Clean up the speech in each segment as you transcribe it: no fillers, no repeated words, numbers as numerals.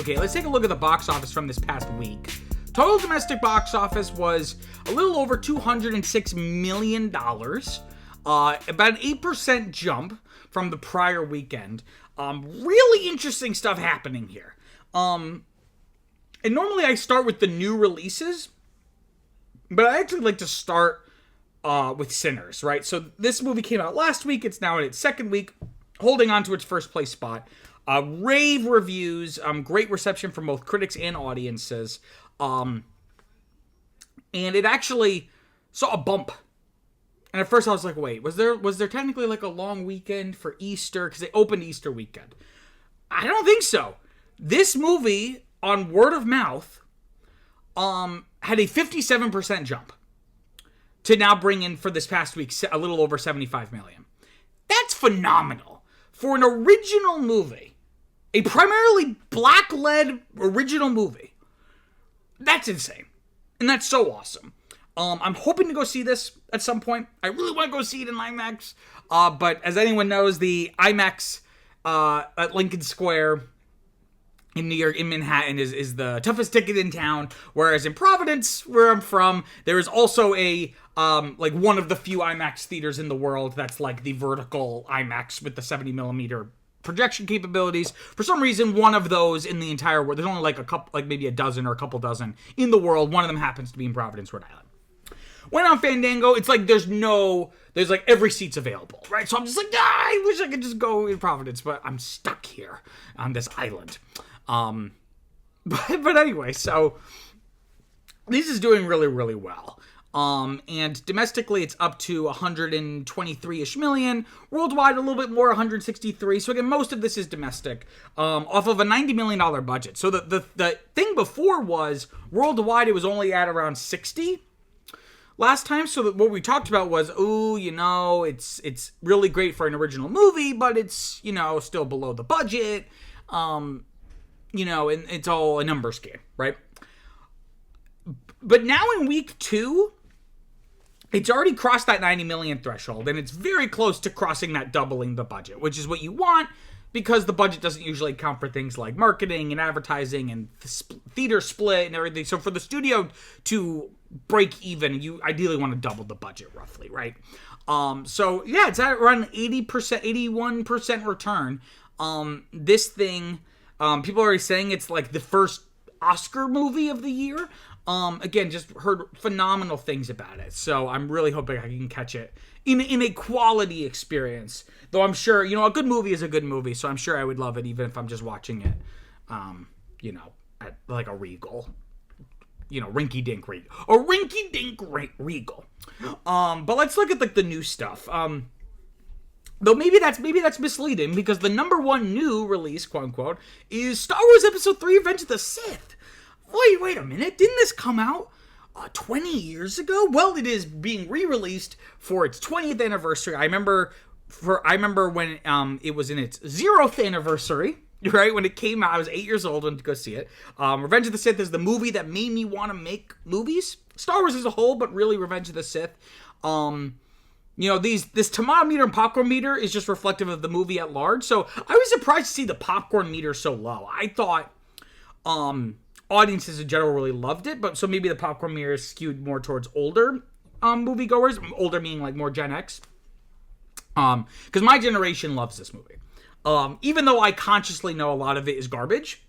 Okay, let's take a look at the box office from this past week. Total domestic box office was a little over $206 million. About an 8% jump from the prior weekend. Really interesting stuff happening here. And normally I start with the new releases, but I actually like to start with Sinners, right? So this movie came out last week. It's now in its second week, holding on to its first place spot. Rave reviews, great reception from both critics and audiences. And it actually saw a bump. And at first I was like, wait, was there technically like a long weekend for Easter? Because they opened Easter weekend. I don't think so. This movie, on word of mouth, had a 57% jump to now bring in, for this past week, a little over $75 million. That's phenomenal. For an original movie, a primarily black-led original movie, that's insane. And that's so awesome. I'm hoping to go see this at some point. I really want to go see it in IMAX. But as anyone knows, the IMAX at Lincoln Square in New York, in Manhattan, is the toughest ticket in town. Whereas in Providence, where I'm from, there is also a like one of the few IMAX theaters in the world that's like the vertical IMAX with the 70 millimeter projection capabilities. For some reason, one of those in the entire world, there's only like a couple, like maybe a dozen or a couple dozen in the world. One of them happens to be in Providence, Rhode Island. Went on Fandango, it's like there's like every seat's available, right? So I'm just like, I wish I could just go in Providence, but I'm stuck here on this island. But anyway, so this is doing really, really well. And domestically, it's up to 123-ish million. Worldwide, a little bit more, 163. So again, most of this is domestic, off of a $90 million budget. So the thing before was, worldwide, it was only at around 60 last time. So what we talked about was, it's really great for an original movie, but it's, still below the budget. And it's all a numbers game, right? But now in week 2, it's already crossed that 90 million threshold, and it's very close to crossing that doubling the budget, which is what you want, because the budget doesn't usually account for things like marketing and advertising and theater split and everything. So for the studio to break even, you ideally want to double the budget roughly, right? So yeah, it's at around 80%, 81% return. This thing, people are already saying it's like the first Oscar movie of the year. Again, just heard phenomenal things about it. So I'm really hoping I can catch it in a quality experience. Though I'm sure, a good movie is a good movie. So I'm sure I would love it even if I'm just watching it, at like a Regal. Rinky-dink Regal. A rinky-dink Regal. But let's look at like the new stuff. Though maybe that's misleading, because the number one new release, quote unquote, is Star Wars Episode 3: Revenge of the Sith. Wait a minute, didn't this come out 20 years ago? Well, it is being re-released for its 20th anniversary. I remember when it was in its 0th anniversary, right? When it came out, I was 8 years old and to go see it. Revenge of the Sith is the movie that made me want to make movies. Star Wars as a whole, but really Revenge of the Sith. This tomato meter and popcorn meter is just reflective of the movie at large. So I was surprised to see the popcorn meter so low. I thought audiences in general really loved it, but so maybe the popcorn meter is skewed more towards older moviegoers. Older meaning like more Gen X. Because my generation loves this movie. Even though I consciously know a lot of it is garbage,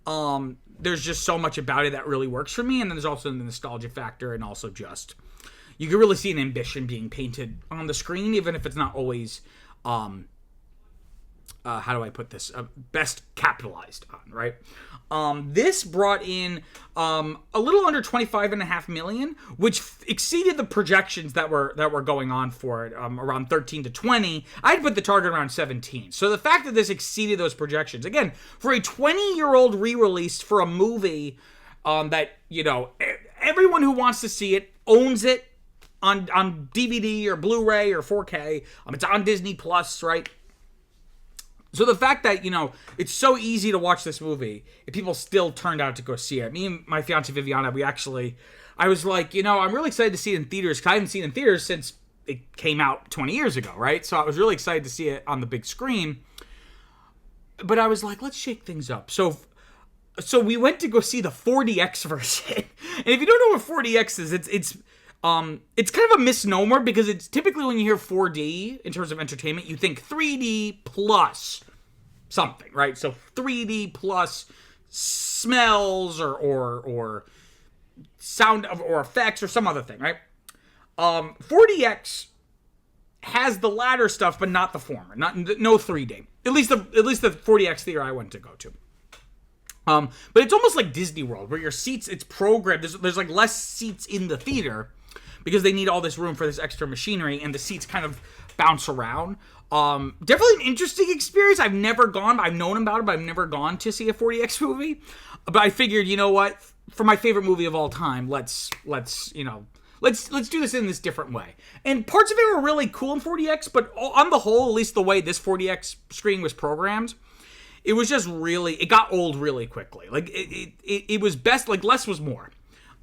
there's just so much about it that really works for me. And then there's also the nostalgia factor, and also just, you can really see an ambition being painted on the screen, even if it's not always, how do I put this? Best capitalized on, right? This brought in a little under 25.5 million, which exceeded the projections that were going on for it, around 13 to 20. I'd put the target around 17. So the fact that this exceeded those projections, again, for a 20-year-old re-release for a movie that, everyone who wants to see it owns it on DVD or Blu-ray or 4K. It's on Disney Plus, right? So the fact that, it's so easy to watch this movie, and people still turned out to go see it. Me and my fiance Viviana, I was like, I'm really excited to see it in theaters, because I haven't seen it in theaters since it came out 20 years ago, right? So I was really excited to see it on the big screen. But I was like, let's shake things up. So so we went to go see the 4DX version. And if you don't know what 4DX is, it's kind of a misnomer, because it's typically when you hear 4D in terms of entertainment, you think 3D plus something, right? So 3D plus smells or sound or effects or some other thing, right? 4DX has the latter stuff, but not the former. No 3D. At least the 4DX theater I went to go to. But it's almost like Disney World, where your seats, it's programmed. There's like less seats in the theater because they need all this room for this extra machinery, and the seats kind of bounce around. Definitely an interesting experience. I've never gone. I've known about it, but I've never gone to see a 4DX movie. But I figured, you know what? For my favorite movie of all time, let's do this in this different way. And parts of it were really cool in 4DX, but on the whole, at least the way this 4DX screen was programmed, it was just really, it got old really quickly. Like, it was best, like, less was more.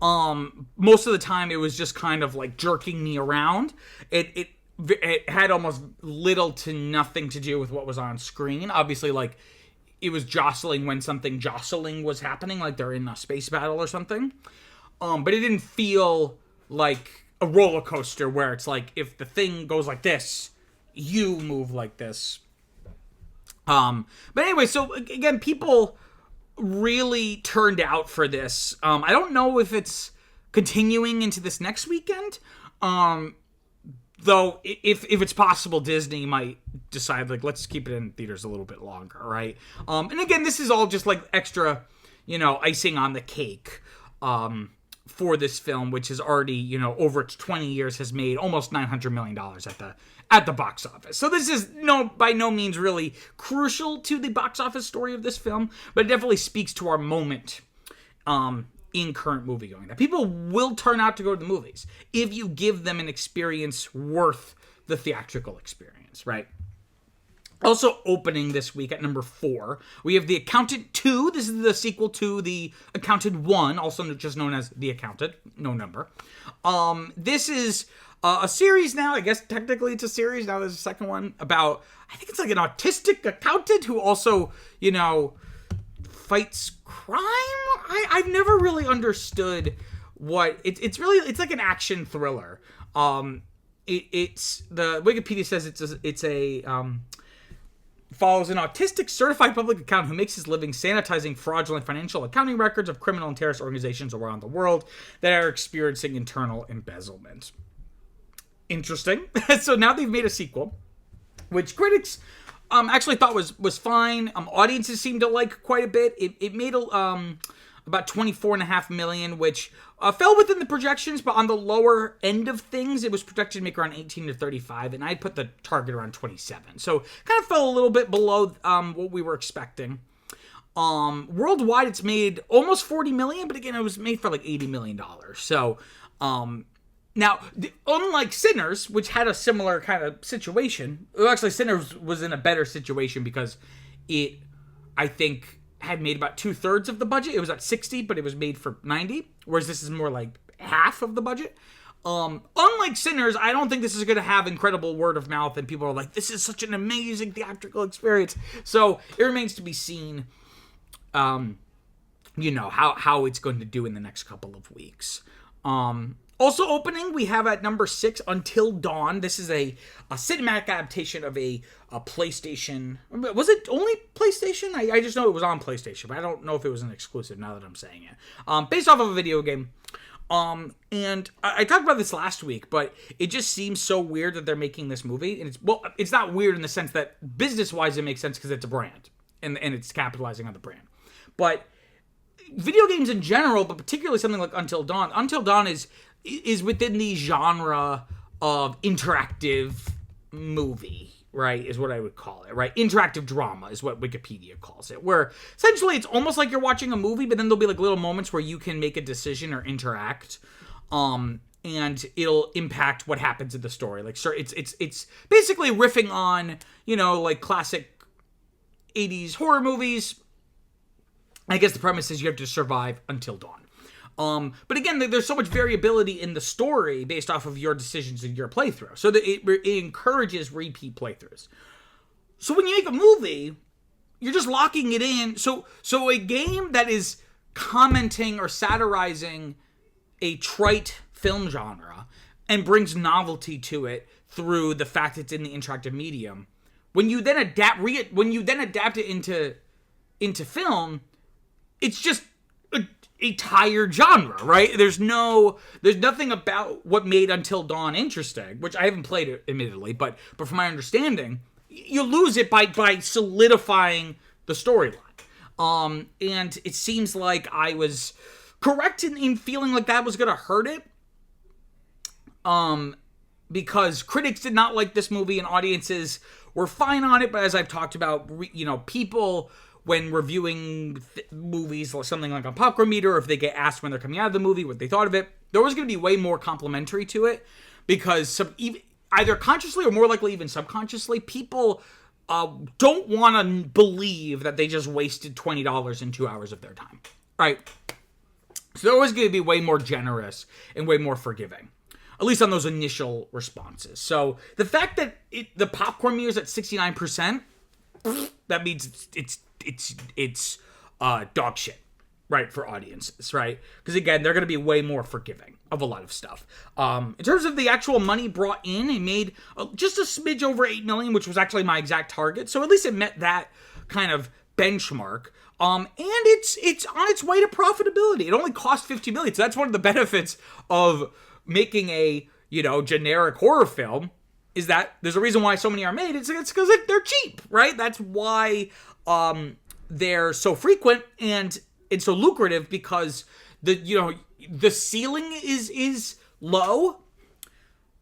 Most of the time, it was just kind of, like, jerking me around. It had almost little to nothing to do with what was on screen. Obviously, like, it was jostling when something jostling was happening, like they're in a space battle or something. But it didn't feel like a roller coaster where it's like, if the thing goes like this, you move like this. But anyway, so again, people really turned out for this. I don't know if it's continuing into this next weekend. Though, if it's possible, Disney might decide, like, let's keep it in theaters a little bit longer, right? And again, this is all just, like, extra, icing on the cake for this film, which is already, over its 20 years, has made almost $900 million at the box office. So this is by no means really crucial to the box office story of this film, but it definitely speaks to our moment in current moviegoing, that people will turn out to go to the movies if you give them an experience worth the theatrical experience, right? Also opening this week at number 4, we have The Accountant 2. This is the sequel to The Accountant 1, also just known as The Accountant, no number. This is a series now. I guess technically it's a series. Now there's a second one about, I think it's like an autistic accountant who also, fights crime. I've never really understood what it's really. It's like an action thriller. It's the Wikipedia says it's a follows an autistic certified public accountant who makes his living sanitizing fraudulent financial accounting records of criminal and terrorist organizations around the world that are experiencing internal embezzlement. Interesting. So now they've made a sequel, which critics actually thought was fine. Audiences seemed to like quite a bit. It made about $24.5 million, which fell within the projections, but on the lower end of things, it was projected to make around 18 to 35, and I put the target around 27. So kind of fell a little bit below what we were expecting. Worldwide, it's made almost $40 million, but again, it was made for like $80 million. So now, unlike Sinners, which had a similar kind of situation, actually Sinners was in a better situation because it, I think, had made about 2/3 of the budget. It was at 60, but it was made for 90, whereas this is more like half of the budget. Unlike Sinners, I don't think this is going to have incredible word of mouth, and people are like, this is such an amazing theatrical experience. So it remains to be seen, how it's going to do in the next couple of weeks. Also opening, we have at number 6, Until Dawn. This is a cinematic adaptation of a PlayStation. Was it only PlayStation? I just know it was on PlayStation, but I don't know if it was an exclusive now that I'm saying it. Based off of a video game. And I talked about this last week, but it just seems so weird that they're making this movie. And it's not weird in the sense that business-wise it makes sense because it's a brand. And it's capitalizing on the brand. But video games in general, but particularly something like Until Dawn. Until Dawn is within the genre of interactive movie, right, is what I would call it, right? Interactive drama is what Wikipedia calls it, where essentially it's almost like you're watching a movie, but then there'll be like little moments where you can make a decision or interact, and it'll impact what happens in the story. Like, sure, it's basically riffing on, like classic 80s horror movies. I guess the premise is you have to survive until dawn. But again, there's so much variability in the story based off of your decisions in your playthrough. So that it encourages repeat playthroughs. So when you make a movie, you're just locking it in. So a game that is commenting or satirizing a trite film genre and brings novelty to it through the fact it's in the interactive medium, when you then adapt it into film, it's just a tired genre, right? There's nothing about what made Until Dawn interesting, which I haven't played it, admittedly, but from my understanding, you lose it by solidifying the storyline. And it seems like I was correct in feeling like that was going to hurt it. Because critics did not like this movie and audiences were fine on it. But as I've talked about, people, when reviewing movies or something like on Popcorn Meter, or if they get asked when they're coming out of the movie what they thought of it, there was going to be way more complimentary to it, because either consciously or more likely even subconsciously, people don't want to believe that they just wasted $20 in 2 hours of their time, right? So they're always going to be way more generous and way more forgiving, at least on those initial responses. So the fact that the popcorn meter is at 69%, that means it's dog shit, right, for audiences, right? Because again, they're going to be way more forgiving of a lot of stuff. In terms of the actual money brought in, it made just a smidge over $8 million, which was actually my exact target. So at least it met that kind of benchmark. And it's on its way to profitability. It only cost $50 million. So that's one of the benefits of making a, generic horror film, is that there's a reason why so many are made. It's because they're cheap, right? That's why they're so frequent and it's so lucrative, because the ceiling is low,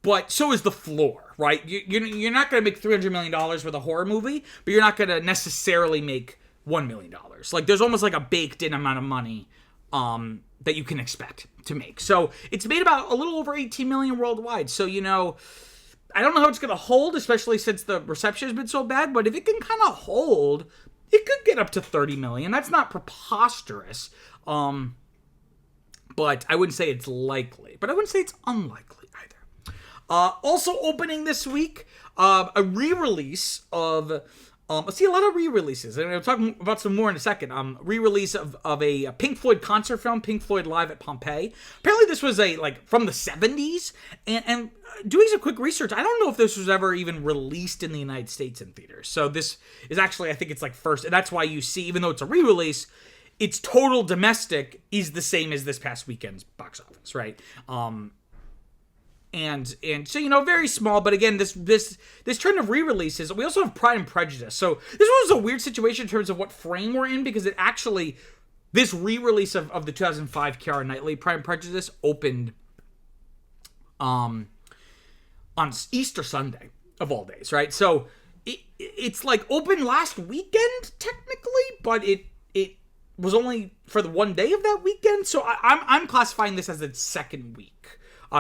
but so is the floor, right? You're not going to make $300 million with a horror movie, but you're not going to necessarily make $1 million. Like, there's almost like a baked-in amount of money that you can expect to make. So it's made about a little over 18 million worldwide. So, I don't know how it's going to hold, especially since the reception has been so bad, but if it can kind of hold, it could get up to 30 million. That's not preposterous. But I wouldn't say it's likely, but I wouldn't say it's unlikely either. Also opening this week, a re-release of, let's see, a lot of re-releases, and I'll talk about some more in a second. Re-release of a Pink Floyd concert film, Pink Floyd Live at Pompeii. Apparently this was from the 70s, and doing some quick research, I don't know if this was ever even released in the United States in theaters. So this is actually, I think it's first, and that's why you see, even though it's a re-release, its total domestic is the same as this past weekend's box office, right? And so, very small, but again, this trend of re-releases, we also have Pride and Prejudice. So this was a weird situation in terms of what frame we're in, because it actually, this re-release of the 2005 Keira Knightley Pride and Prejudice opened on Easter Sunday, of all days, right? So it's open last weekend, technically, but it was only for the one day of that weekend. So I'm classifying this as its second week.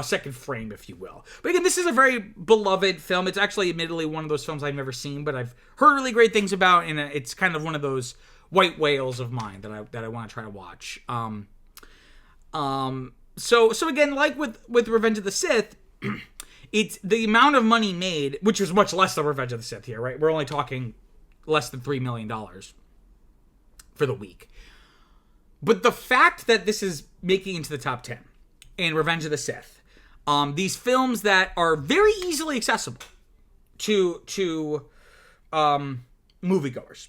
Second frame, if you will. But again, this is a very beloved film. It's actually admittedly one of those films I've never seen, but I've heard really great things about, and it's kind of one of those white whales of mine that I want to try to watch. So again, like with Revenge of the Sith, it's the amount of money made, which was much less than Revenge of the Sith here, right? We're only talking less than $3 million for the week. But the fact that this is making into the top 10 in Revenge of the Sith, these films that are very easily accessible to moviegoers,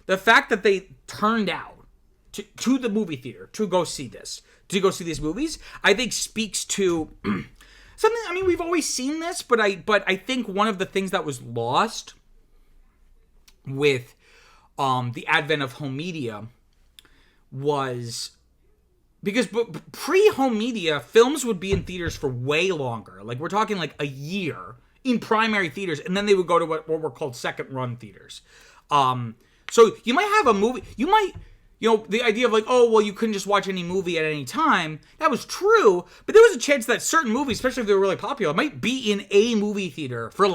the fact that they turned out to the movie theater to go see these movies, I think speaks to something. I mean, we've always seen this, but I think one of the things that was lost with the advent of home media was, because pre-home media, films would be in theaters for way longer. We're talking a year in primary theaters, and then they would go to what were called second-run theaters. So you might have a movie, the idea of you couldn't just watch any movie at any time. That was true, but there was a chance that certain movies, especially if they were really popular, might be in a movie theater for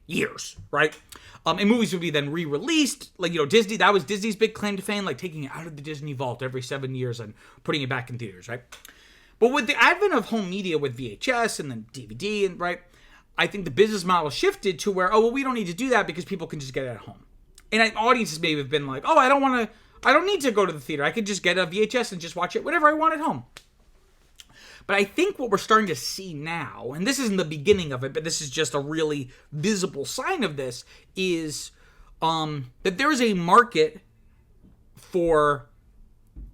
years, right? And movies would be then re-released, Disney. That was Disney's big claim to fame, taking it out of the Disney vault every 7 years and putting it back in theaters, right? But with the advent of home media, with VHS and then DVD, and right, I think the business model shifted to where, we don't need to do that because people can just get it at home. And audiences maybe have been like, oh, I don't need to go to the theater. I could just get a VHS and just watch it whenever I want at home. But I think what we're starting to see now, and this isn't the beginning of it, but this is just a really visible sign of this, is that there is a market for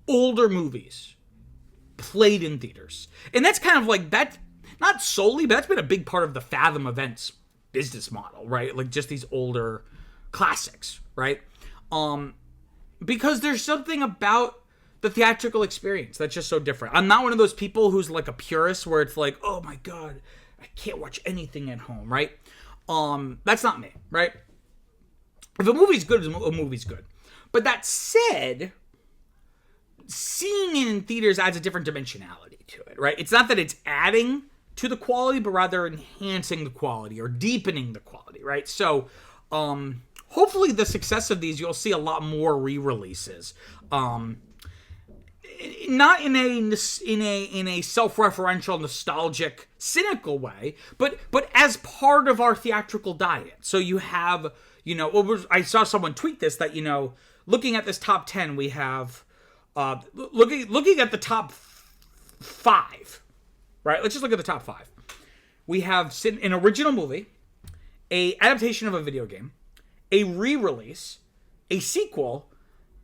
older movies played in theaters. And that's kind of like, that, not solely, but that's been a big part of the Fathom Events business model, right? Like just these older classics, right? Because there's something about the theatrical experience that's just so different. I'm not one of those people who's like a purist where it's like, oh my God, I can't watch anything at home, right? That's not me, right? If a movie's good, a movie's good. But that said, seeing it in theaters adds a different dimensionality to it, right? It's not that it's adding to the quality, but rather enhancing the quality or deepening the quality, right? So, hopefully the success of these, you'll see a lot more re-releases. Not in a self-referential, nostalgic, cynical way, but as part of our theatrical diet. So you have, I saw someone tweet this, that, looking at this top 10, we have, looking at the top 5, right? Let's just look at the top 5. We have an original movie, a adaptation of a video game, a re-release, a sequel,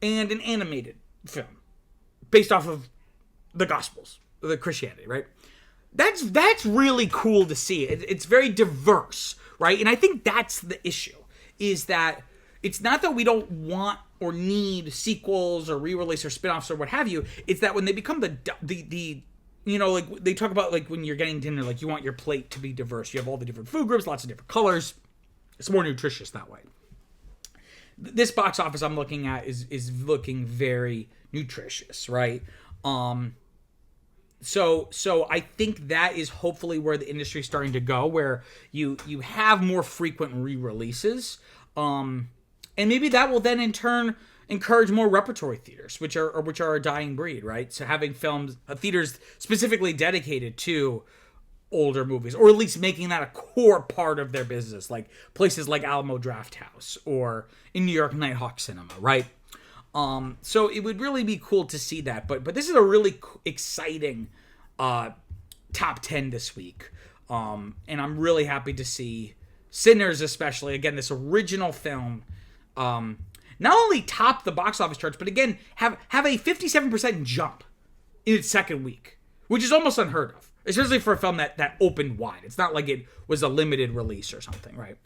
and an animated film based off of the Gospels, the Christianity, right? That's really cool to see. It's very diverse, right? And I think that's the issue, is that it's not that we don't want or need sequels or re-release or spin-offs or what have you. It's that when they become like they talk about like when you're getting dinner, like you want your plate to be diverse. You have all the different food groups, lots of different colors. It's more nutritious that way. This box office I'm looking at is looking very nutritious, right? So I think that is hopefully where the industry is starting to go, where you have more frequent re-releases, and maybe that will then in turn encourage more repertory theaters, which are a dying breed, right? So having theaters specifically dedicated to older movies, or at least making that a core part of their business, like places like Alamo Drafthouse or in New York Nighthawk Cinema, right? So it would really be cool to see that, but this is a really exciting top 10 this week, and I'm really happy to see Sinners, especially, again, this original film, not only top the box office charts, but again have a 57% jump in its second week, which is almost unheard of. Especially for a film that opened wide. It's not like it was a limited release or something, right?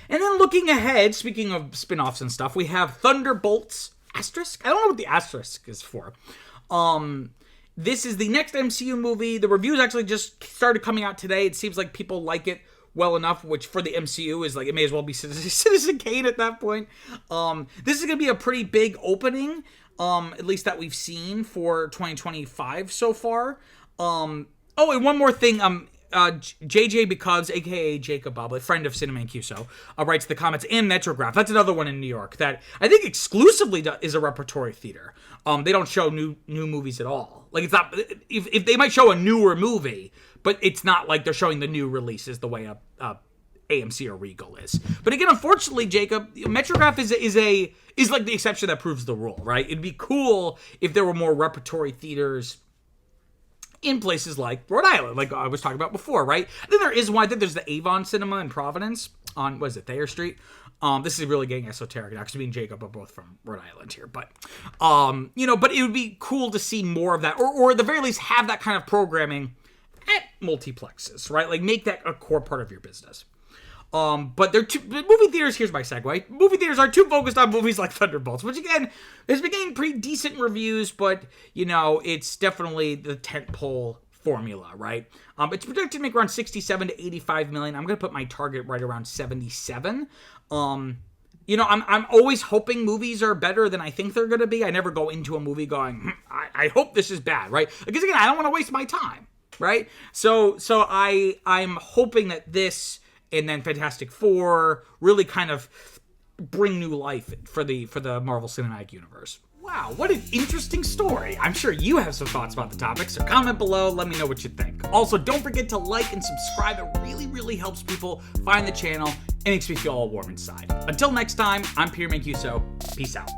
And then looking ahead, speaking of spin-offs and stuff, we have Thunderbolts asterisk. I don't know what the asterisk is for. This is the next MCU movie. The reviews actually just started coming out today. It seems like people like it well enough, which for the MCU is like, it may as well be Citizen Kane at that point. This is going to be a pretty big opening, at least that we've seen for 2025 so far. And one more thing, JJ Because, aka Jacob Bob, a friend of Cinema and QSO, writes the comments, and Metrograph. That's another one in New York that I think exclusively is a repertory theater. They don't show new movies at all. Like, it's not, if they might show a newer movie, but it's not like they're showing the new releases the way a AMC or Regal is. But again, unfortunately, Jacob, Metrograph is like the exception that proves the rule, right? It'd be cool if there were more repertory theaters in places like Rhode Island, like I was talking about before, right? I think there is one. I think there's the Avon Cinema in Providence on, what is it, Thayer Street? This is really getting esoteric now, because me and Jacob are both from Rhode Island here. But, but it would be cool to see more of that, or at the very least have that kind of programming at multiplexes, right? Like make that a core part of your business. But movie theaters, here's my segue. Movie theaters are too focused on movies like Thunderbolts, which again, has been getting pretty decent reviews, but, it's definitely the tentpole formula, right? It's projected to make around 67 to 85 million. I'm going to put my target right around 77. I'm always hoping movies are better than I think they're going to be. I never go into a movie going, I hope this is bad, right? Because again, I don't want to waste my time, right? So I'm hoping that this and then Fantastic Four really kind of bring new life for the Marvel Cinematic Universe. Wow, what an interesting story. I'm sure you have some thoughts about the topic, so comment below, let me know what you think. Also, don't forget to like and subscribe. It really, really helps people find the channel It makes me feel all warm inside. Until next time, I'm Peter Mancuso. Peace out.